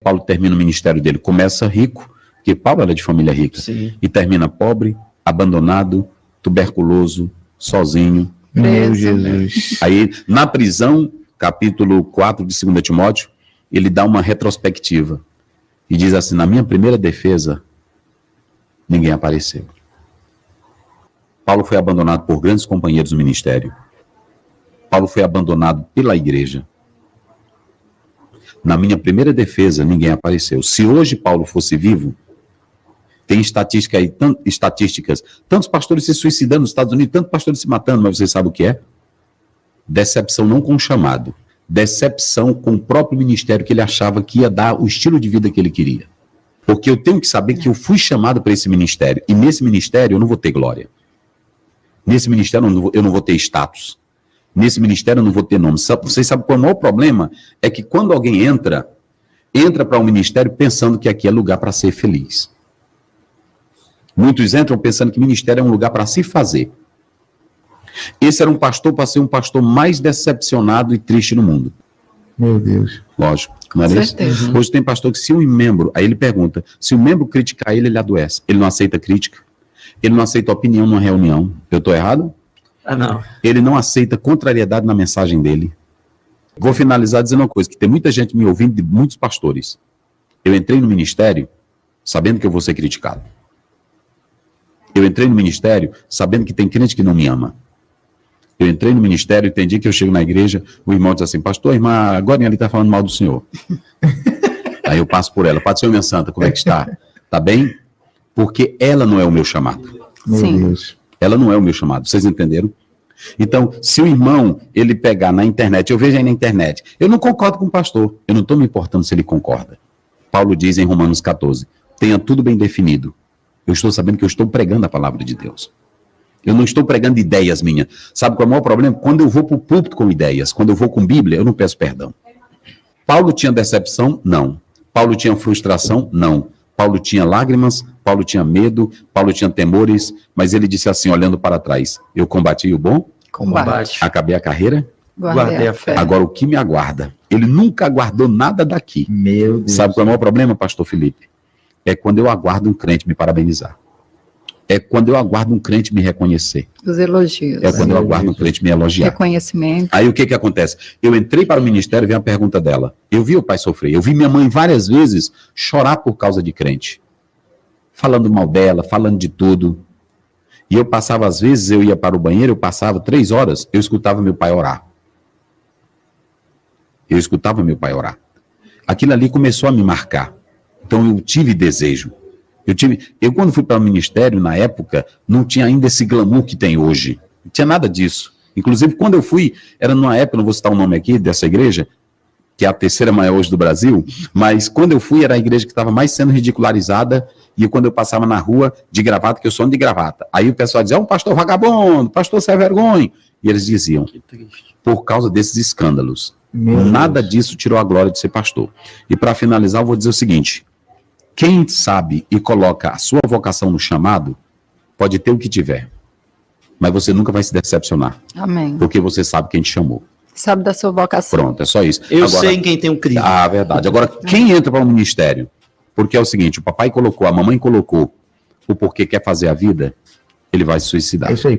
Paulo termina o ministério dele, começa rico, porque Paulo era de família rica, Sim. e termina pobre, abandonado, tuberculoso, sozinho. Meu Jesus. Aí, na prisão, capítulo 4 de 2 Timóteo, ele dá uma retrospectiva e diz assim: na minha primeira defesa, ninguém apareceu. Paulo foi abandonado por grandes companheiros do ministério. Paulo foi abandonado pela igreja. Na minha primeira defesa, ninguém apareceu. Se hoje Paulo fosse vivo, tem estatística aí, estatísticas, tantos pastores se suicidando nos Estados Unidos, tantos pastores se matando, mas você sabe o que é? Decepção não com o chamado, decepção com o próprio ministério que ele achava que ia dar o estilo de vida que ele queria. Porque eu tenho que saber que eu fui chamado para esse ministério, e nesse ministério eu não vou ter glória. Nesse ministério eu não vou ter status. Nesse ministério eu não vou ter nome. Vocês sabem qual é o maior problema? É que quando alguém entra para um ministério pensando que aqui é lugar para ser feliz. Muitos entram pensando que ministério é um lugar para se fazer. Esse era um pastor para ser um pastor mais decepcionado e triste no mundo. Meu Deus. Lógico, não é isso? Hoje tem pastor que se um membro, aí ele pergunta, se o membro criticar ele, ele adoece. Ele não aceita crítica, ele não aceita opinião numa reunião. Eu estou errado? Ah, não. Ele não aceita contrariedade na mensagem dele. Vou finalizar dizendo uma coisa, que tem muita gente me ouvindo, de muitos pastores. Eu entrei no ministério sabendo que eu vou ser criticado. Eu entrei no ministério sabendo que tem crente que não me ama. Eu entrei no ministério e tem dia que eu chego na igreja, o irmão diz assim: pastor, irmã, agora ele está falando mal do senhor. Aí eu passo por ela: Padre, senhor, minha santa, como é que está? Está bem? Porque ela não é o meu chamado. Meu Deus. Ela não é o meu chamado, vocês entenderam? Então, se o irmão, ele pegar na internet, eu vejo aí na internet, eu não concordo com o pastor, eu não estou me importando se ele concorda. Paulo diz em Romanos 14, tenha tudo bem definido. Eu estou sabendo que eu estou pregando a palavra de Deus. Eu não estou pregando ideias minhas. Sabe qual é o maior problema? Quando eu vou para o púlpito com ideias, quando eu vou com Bíblia, eu não peço perdão. Paulo tinha decepção? Não. Paulo tinha frustração? Não. Paulo tinha lágrimas, Paulo tinha medo, Paulo tinha temores, mas ele disse assim, olhando para trás: eu combati o bom, Combate. acabei a carreira, Guardei a fé. agora o que me aguarda? Ele nunca aguardou nada daqui. Meu Deus. Sabe qual é o maior problema, pastor Felipe? É quando eu aguardo um crente me parabenizar. É quando eu aguardo um crente me reconhecer. Os elogios. É quando eu aguardo um crente me elogiar. Reconhecimento. Aí o que acontece? Eu entrei para o ministério e veio a pergunta dela. Eu vi o pai sofrer. Eu vi minha mãe várias vezes chorar por causa de crente. Falando mal dela, falando de tudo. E eu passava, às vezes, eu ia para o banheiro, eu passava 3 horas, eu escutava meu pai orar. Eu escutava meu pai orar. Aquilo ali começou a me marcar. Então eu tive desejo. Eu quando fui para o ministério, na época, não tinha ainda esse glamour que tem hoje. Não tinha nada disso. Inclusive, quando eu fui, era numa época, não vou citar o nome aqui dessa igreja, que é a terceira maior hoje do Brasil, mas quando eu fui, era a igreja que estava mais sendo ridicularizada, e quando eu passava na rua de gravata, que eu sou de gravata, aí o pessoal dizia: um pastor vagabundo, pastor sem vergonha. E eles diziam, por causa desses escândalos. Nada disso tirou a glória de ser pastor. E para finalizar, eu vou dizer o seguinte: quem sabe e coloca a sua vocação no chamado, pode ter o que tiver, mas você nunca vai se decepcionar. Amém. Porque você sabe quem te chamou. Sabe da sua vocação. Pronto, é só isso. Eu agora, sei em quem tem um Cristo. Ah, verdade. Agora, quem entra para o ministério? Porque é o seguinte, o papai colocou, a mamãe colocou o porquê quer fazer a vida, ele vai se suicidar. É isso aí.